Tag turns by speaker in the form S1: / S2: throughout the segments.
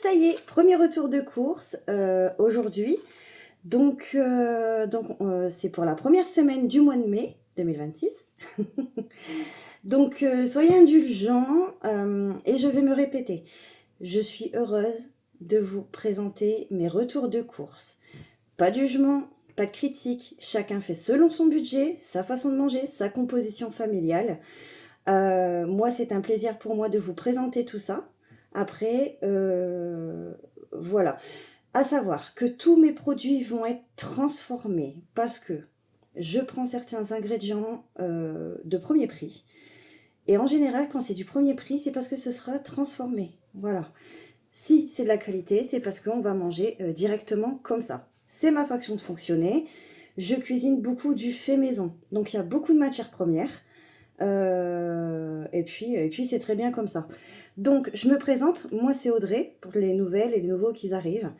S1: Ça y est, premier retour de course aujourd'hui. Donc, c'est pour la première semaine du mois de mai 2026. Donc, soyez indulgents et je vais me répéter. Je suis heureuse de vous présenter mes retours de course. Pas de jugement, pas de critique. Chacun fait selon son budget, sa façon de manger, sa composition familiale. Moi, c'est un plaisir pour moi de vous présenter tout ça. Après, voilà. À savoir que tous mes produits vont être transformés parce que je prends certains ingrédients de premier prix. Et en général, quand c'est du premier prix, c'est parce que ce sera transformé. Voilà. Si c'est de la qualité, c'est parce qu'on va manger directement comme ça. C'est ma façon de fonctionner. Je cuisine beaucoup du fait maison. Donc il y a beaucoup de matières premières. Et puis c'est très bien comme ça. Donc je me présente, moi c'est Audrey, pour les nouvelles et les nouveaux qui arrivent.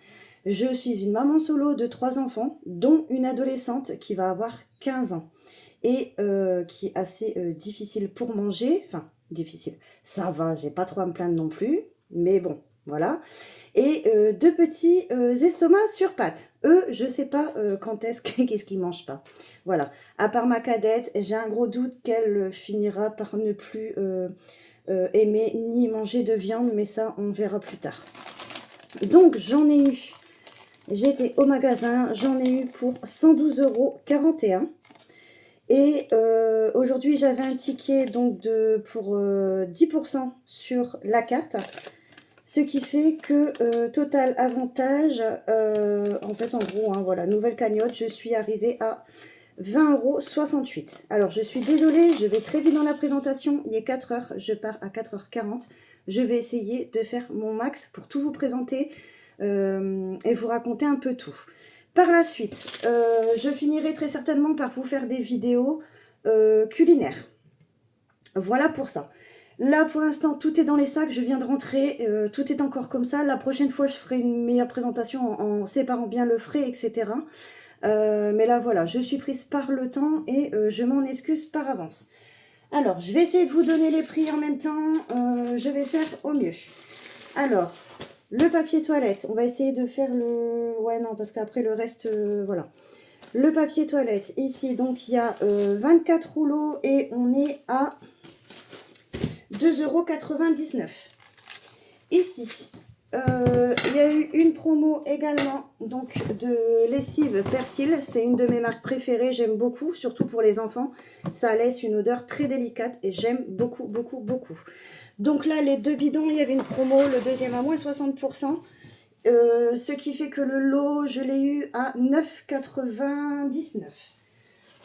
S1: Je suis une maman solo de 3 enfants, dont une adolescente qui va avoir 15 ans. Et qui est assez difficile pour manger. Enfin, difficile, ça va, j'ai pas trop à me plaindre non plus. Mais bon, voilà. Et 2 petits estomacs sur pattes. Eux, je sais pas quand est-ce qu'est-ce qu'ils mangent pas. Voilà. À part ma cadette, j'ai un gros doute qu'elle finira par ne plus aimer ni manger de viande, mais ça, on verra plus tard. Donc, j'en ai eu. J'étais au magasin, j'en ai eu pour 112,41 €. Et aujourd'hui, j'avais un ticket donc pour 10% sur la carte. Ce qui fait que total avantage, en fait, en gros, hein, voilà, nouvelle cagnotte, je suis arrivée à 20,68 €. Alors, je suis désolée, je vais très vite dans la présentation. Il est 4 heures, je pars à 4h40. Je vais essayer de faire mon max pour tout vous présenter et vous raconter un peu tout. Par la suite, je finirai très certainement par vous faire des vidéos culinaires. Voilà pour ça. Là, pour l'instant, tout est dans les sacs. Je viens de rentrer. Tout est encore comme ça. La prochaine fois, je ferai une meilleure présentation en séparant bien le frais, etc. Mais là, voilà, je suis prise par le temps et je m'en excuse par avance. Alors, je vais essayer de vous donner les prix en même temps. Je vais faire au mieux. Alors, le papier toilette. On va essayer de faire le... Ouais, non, parce qu'après, le reste, voilà. Le papier toilette, ici, donc, il y a 24 rouleaux et on est à 2,99 €. Ici, il y a eu une promo également donc de lessive persil. C'est une de mes marques préférées, j'aime beaucoup, surtout pour les enfants. Ça laisse une odeur très délicate et j'aime beaucoup, beaucoup, beaucoup. Donc là, les 2 bidons, il y avait une promo, le deuxième à moins 60%. Ce qui fait que le lot, je l'ai eu à 9,99 €.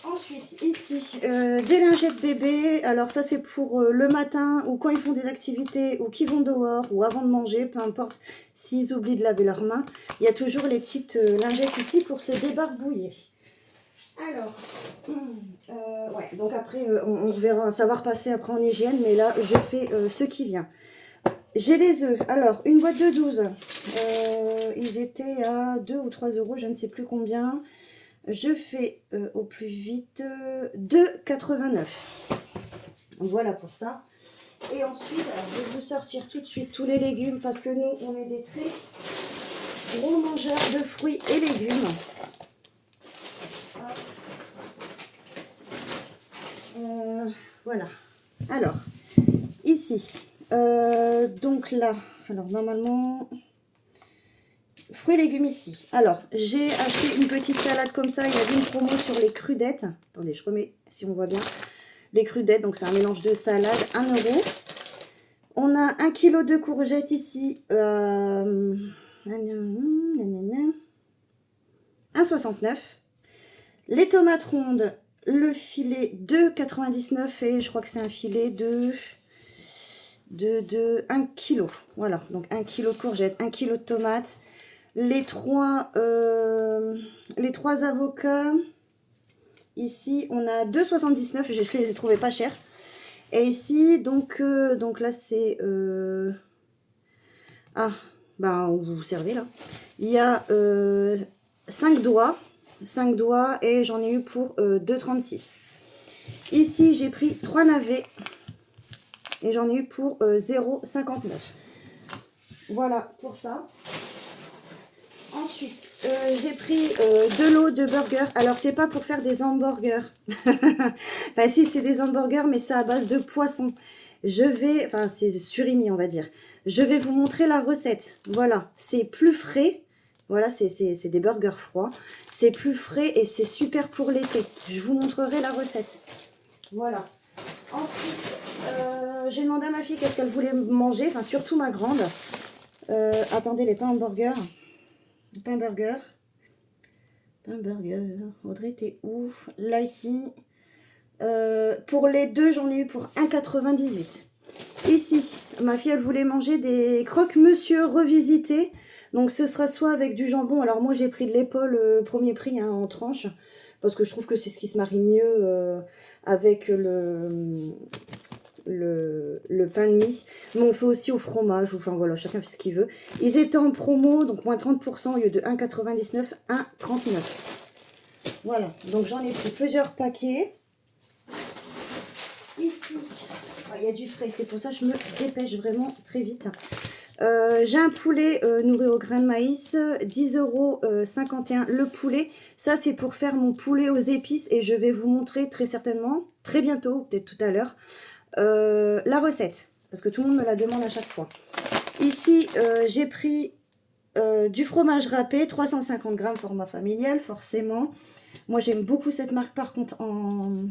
S1: Ensuite, ici, des lingettes bébé. Alors ça, c'est pour le matin ou quand ils font des activités ou qu'ils vont dehors ou avant de manger, peu importe s'ils oublient de laver leurs mains. Il y a toujours les petites lingettes ici pour se débarbouiller. Alors, ouais, donc après, on verra, ça va repasser après en hygiène, mais là, je fais ce qui vient. J'ai les œufs. Alors, une boîte de 12. Ils étaient à 2 ou 3 €, je ne sais plus combien. Je fais au plus vite 2,89 €. Voilà pour ça. Et ensuite, alors, je vais vous sortir tout de suite tous les légumes parce que nous, on est des très gros mangeurs de fruits et légumes. Voilà. Alors, ici, donc là, alors normalement... Fruits et légumes ici. Alors, j'ai acheté une petite salade comme ça. Il y avait une promo sur les crudettes. Attendez, je remets si on voit bien. Les crudettes, donc c'est un mélange de salade, 1 €. On a 1 kg de courgettes ici. 1,69 €. Les tomates rondes, le filet 2,99 € et je crois que c'est un filet de 1 kg. Voilà, donc 1 kg de courgettes, 1 kg de tomates. Les trois avocats, ici, on a 2,79 €. Je les ai trouvés pas chers. Et ici, donc là, c'est... Ah, ben, vous vous servez, là. Il y a 5 doigts. 5 doigts et j'en ai eu pour 2,36 €. Ici, j'ai pris 3 navets et j'en ai eu pour 0,59 €. Voilà pour ça. Ensuite, j'ai pris de l'eau de burger. Alors, c'est pas pour faire des hamburgers. Enfin, si, c'est des hamburgers, mais c'est à base de poisson. Enfin, c'est surimi, on va dire. Je vais vous montrer la recette. Voilà, c'est plus frais. Voilà, c'est des burgers froids. C'est plus frais et c'est super pour l'été. Je vous montrerai la recette. Voilà. Ensuite, j'ai demandé à ma fille qu'est-ce qu'elle voulait manger. Enfin, surtout ma grande. Attendez, les pains hamburgers. Pain burger. Pain burger. Audrey, t'es ouf. Là, ici. Pour les deux, j'en ai eu pour 1,98. Ici, ma fille, elle voulait manger des croque-monsieur revisités. Donc, ce sera soit avec du jambon. Alors, moi, j'ai pris de l'épaule premier prix hein, en tranche. Parce que je trouve que c'est ce qui se marie mieux avec le pain de mie. Mais on fait aussi au fromage. Enfin, voilà, chacun fait ce qu'il veut. Ils étaient en promo, donc moins 30% au lieu de 1,99, 1,39. Voilà, donc j'en ai pris plusieurs paquets. Ici, il y a du frais, c'est pour ça que je me dépêche vraiment très vite. J'ai un poulet nourri au grain de maïs, 10,51 € le poulet. Ça, c'est pour faire mon poulet aux épices et je vais vous montrer très certainement, très bientôt, peut-être tout à l'heure, la recette. Parce que tout le monde me la demande à chaque fois. Ici, j'ai pris du fromage râpé, 350 grammes format familial, forcément. Moi, j'aime beaucoup cette marque, par contre, en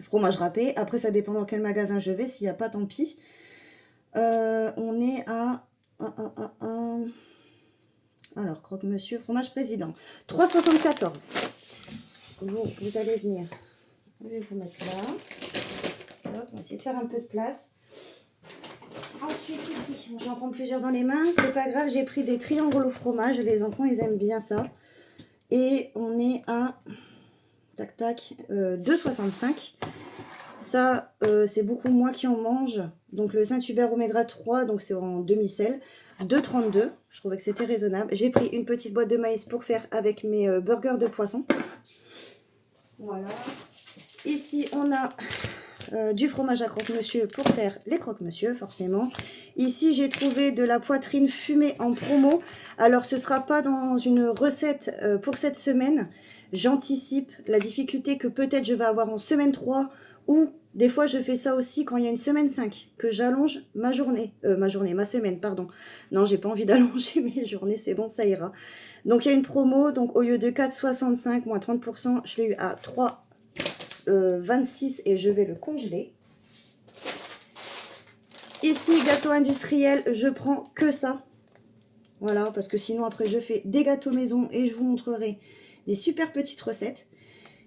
S1: fromage râpé. Après, ça dépend dans quel magasin je vais. S'il n'y a pas, tant pis. On est à... Alors, croque-monsieur, fromage président. 3,74. Vous allez venir. Je vais vous mettre là. Hop, on va essayer de faire un peu de place. Ensuite, ici, j'en prends plusieurs dans les mains. C'est pas grave, j'ai pris des triangles au fromage. Les enfants, ils aiment bien ça. Et on est à... Tac, tac. 2,65. Ça, c'est beaucoup moi qui en mange. Donc, le Saint-Hubert Oméga 3, donc c'est en demi-sel. 2,32. Je trouvais que c'était raisonnable. J'ai pris une petite boîte de maïs pour faire avec mes burgers de poisson. Voilà. Ici, on a du fromage à croque-monsieur pour faire les croque-monsieur, forcément. Ici, j'ai trouvé de la poitrine fumée en promo. Alors, ce ne sera pas dans une recette pour cette semaine. J'anticipe la difficulté que peut-être je vais avoir en semaine 3 ou des fois, je fais ça aussi quand il y a une semaine 5, que j'allonge ma semaine, pardon. Non, j'ai pas envie d'allonger mes journées, c'est bon, ça ira. Donc, il y a une promo, donc au lieu de 4,65, moins 30%, je l'ai eu à 3,26 et je vais le congeler. Ici, gâteau industriel, je prends que ça. Voilà, parce que sinon, après, je fais des gâteaux maison et je vous montrerai des super petites recettes.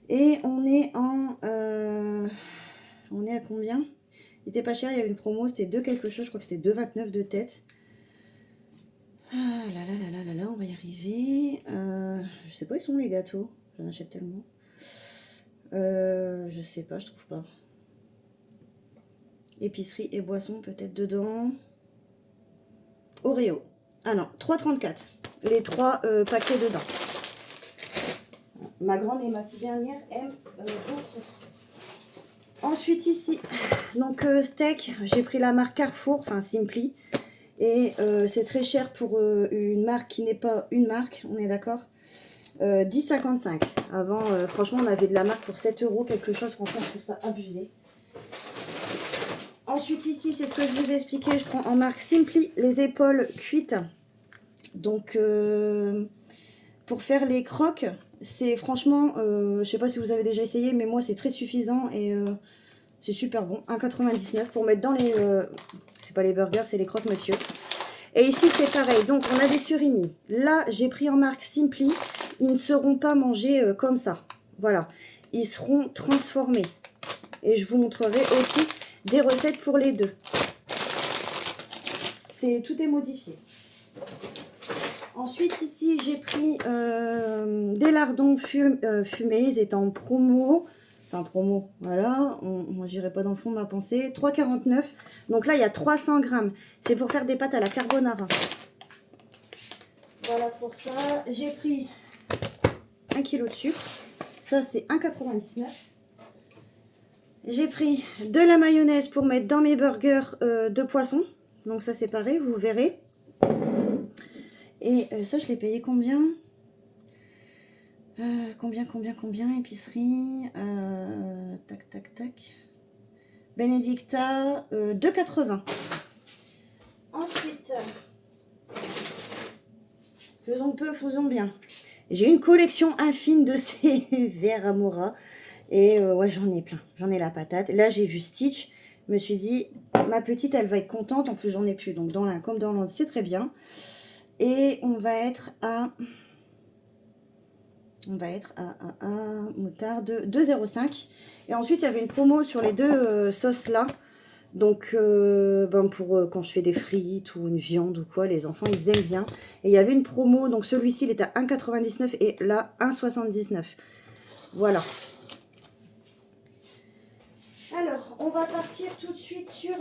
S1: Et on est en... on est à combien? Il était pas cher, il y avait une promo, c'était 2 quelque chose, je crois que c'était 2,29 de tête. Ah là là là là là là, on va y arriver. Je sais pas, ils sont où les gâteaux? J'en achète tellement. Je sais pas, je trouve pas. Épicerie et boissons peut-être dedans. Oreo. Ah non, 3,34. Les 3 paquets dedans. Ma grande et ma petite dernière aiment beaucoup. Ensuite ici, donc steak, j'ai pris la marque Carrefour, enfin Simply. Et c'est très cher pour une marque qui n'est pas une marque, on est d'accord. 10,55. Avant, franchement, on avait de la marque pour 7 € quelque chose. Franchement, je trouve ça abusé. Ensuite, ici, c'est ce que je vous ai expliqué. Je prends en marque Simply les épaules cuites. Donc, pour faire les croques, c'est franchement, je sais pas si vous avez déjà essayé, mais moi, c'est très suffisant et c'est super bon. 1,99 pour mettre dans les... c'est pas les burgers, c'est les croque-monsieur. Et ici, c'est pareil. Donc, on a des surimi. Là, j'ai pris en marque Simply. Ils ne seront pas mangés comme ça. Voilà. Ils seront transformés. Et je vous montrerai aussi des recettes pour les deux. Tout est modifié. Ensuite, ici, j'ai pris des lardons fumés. Ils étaient en promo. Enfin, promo, voilà. Moi, j'irai pas dans le fond de ma pensée. 3,49. Donc là, il y a 300 grammes. C'est pour faire des pâtes à la carbonara. Voilà pour ça. J'ai pris 1 kg de sucre. Ça, c'est 1,99. J'ai pris de la mayonnaise pour mettre dans mes burgers de poisson. Donc ça, c'est pareil, vous verrez. Et ça, je l'ai payé combien? Combien, épicerie, tac, tac, tac. Benedicta, 2,80. Ensuite, faisons peu, faisons bien. J'ai une collection infime de ces verres Amora. Et ouais, j'en ai plein. J'en ai la patate. Là, j'ai vu Stitch. Je me suis dit, ma petite, elle va être contente. En plus, j'en ai plus. Donc, comme dans l'Inde, c'est très bien. Et on va être à moutarde 2,05. Et ensuite, il y avait une promo sur les deux sauces là. Donc, pour quand je fais des frites ou une viande ou quoi, les enfants, ils aiment bien. Et il y avait une promo. Donc, celui-ci, il était à 1,99 et là, 1,79. Voilà. Alors, on va partir tout de suite sur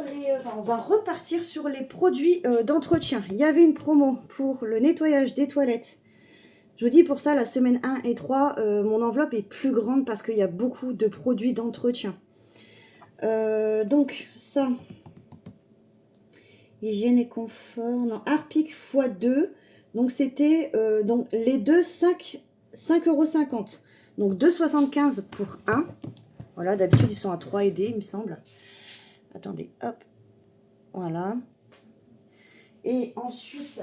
S1: on va repartir sur les produits d'entretien. Il y avait une promo pour le nettoyage des toilettes. Je vous dis pour ça, la semaine 1 et 3, mon enveloppe est plus grande parce qu'il y a beaucoup de produits d'entretien. Donc, ça, hygiène et confort, non, Harpic x2. Donc, c'était les deux 5,50 €. Donc, 2,75 € pour un. Voilà, d'habitude, ils sont à 3 et il me semble. Attendez, hop. Voilà. Et ensuite,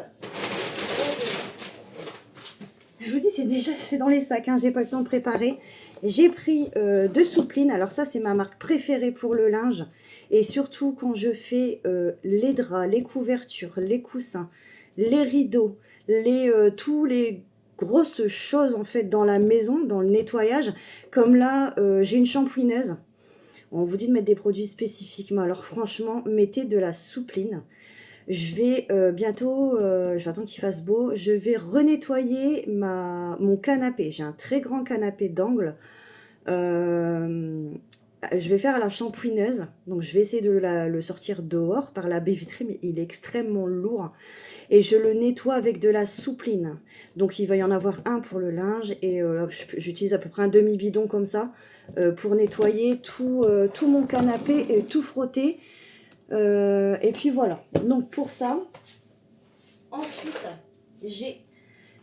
S1: je vous dis, c'est dans les sacs, hein, j'ai pas le temps de préparer. J'ai pris de Soupline. Alors ça, c'est ma marque préférée pour le linge. Et surtout, quand je fais les draps, les couvertures, les coussins, les rideaux, tous les grosses choses, en fait, dans la maison, dans le nettoyage. Comme là, j'ai une shampooineuse. On vous dit de mettre des produits spécifiques. Mais alors, franchement, mettez de la Soupline. Je vais bientôt, je vais attendre qu'il fasse beau, je vais renettoyer mon canapé. J'ai un très grand canapé d'angle. Je vais faire à la shampooineuse. Donc je vais essayer de le sortir dehors par la baie vitrée, mais il est extrêmement lourd. Et je le nettoie avec de la Soupline. Donc il va y en avoir un pour le linge. Et j'utilise à peu près un demi-bidon comme ça pour nettoyer tout mon canapé et tout frotter. Et puis voilà, donc pour ça, ensuite j'ai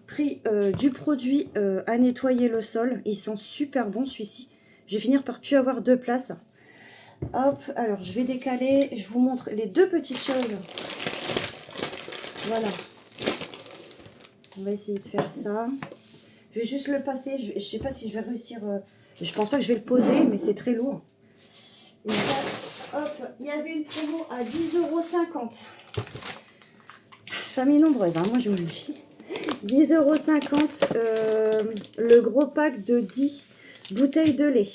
S1: pris du produit à nettoyer le sol. Ils sont super bons, celui-ci. Je vais finir par plus avoir de place. Hop, alors je vais décaler, je vous montre les deux petites choses. Voilà, on va essayer de faire ça. Je vais juste le passer, je sais pas si je vais réussir, je pense pas que je vais le poser, mais c'est très lourd. Et ça, hop, il y avait une promo à 10,50 €. Famille nombreuse, hein, moi je vous le dis. 10,50 €, le gros pack de 10 bouteilles de lait.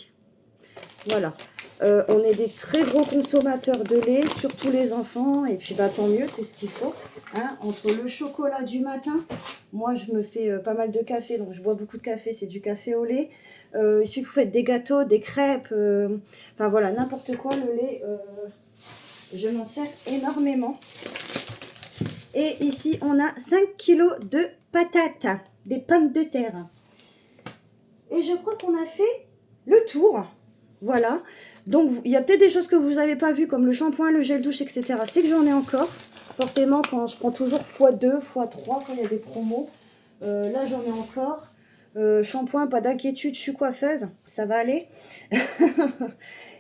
S1: Voilà. On est des très gros consommateurs de lait, surtout les enfants. Et puis tant mieux, c'est ce qu'il faut. Hein. Entre le chocolat du matin, moi je me fais pas mal de café, donc je bois beaucoup de café, c'est du café au lait. Il suffit que vous faites des gâteaux, des crêpes, enfin voilà, n'importe quoi, le lait, je m'en sers énormément. Et ici, on a 5 kilos de patates, des pommes de terre. Et je crois qu'on a fait le tour. Voilà. Donc, il y a peut-être des choses que vous n'avez pas vues, comme le shampoing, le gel douche, etc. C'est que j'en ai encore. Forcément, quand je prends toujours x2, x3 quand il y a des promos. Là, j'en ai encore. Shampoing, pas d'inquiétude, je suis coiffeuse. Ça va aller.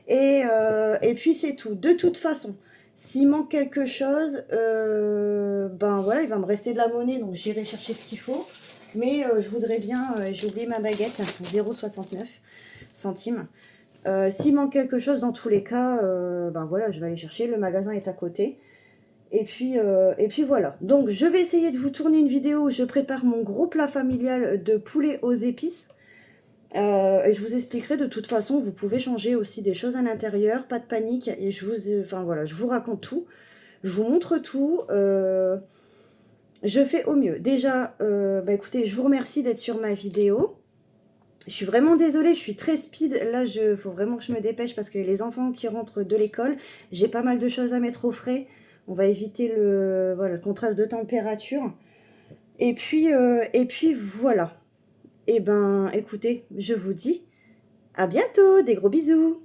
S1: Et puis, c'est tout. De toute façon, s'il manque quelque chose, voilà, il va me rester de la monnaie, donc j'irai chercher ce qu'il faut. Mais je voudrais bien, j'ai oublié ma baguette, 0,69 centimes. S'il manque quelque chose, dans tous les cas, voilà, je vais aller chercher. Le magasin est à côté. Et puis voilà. Donc, je vais essayer de vous tourner une vidéo où je prépare mon gros plat familial de poulet aux épices. Et je vous expliquerai, de toute façon, vous pouvez changer aussi des choses à l'intérieur, pas de panique. Et je vous raconte tout. Je vous montre tout. Je fais au mieux. Déjà, écoutez, je vous remercie d'être sur ma vidéo. Je suis vraiment désolée, je suis très speed. Là, faut vraiment que je me dépêche parce que les enfants qui rentrent de l'école, j'ai pas mal de choses à mettre au frais. On va éviter le contraste de température. Et puis voilà. Et écoutez, je vous dis à bientôt, des gros bisous.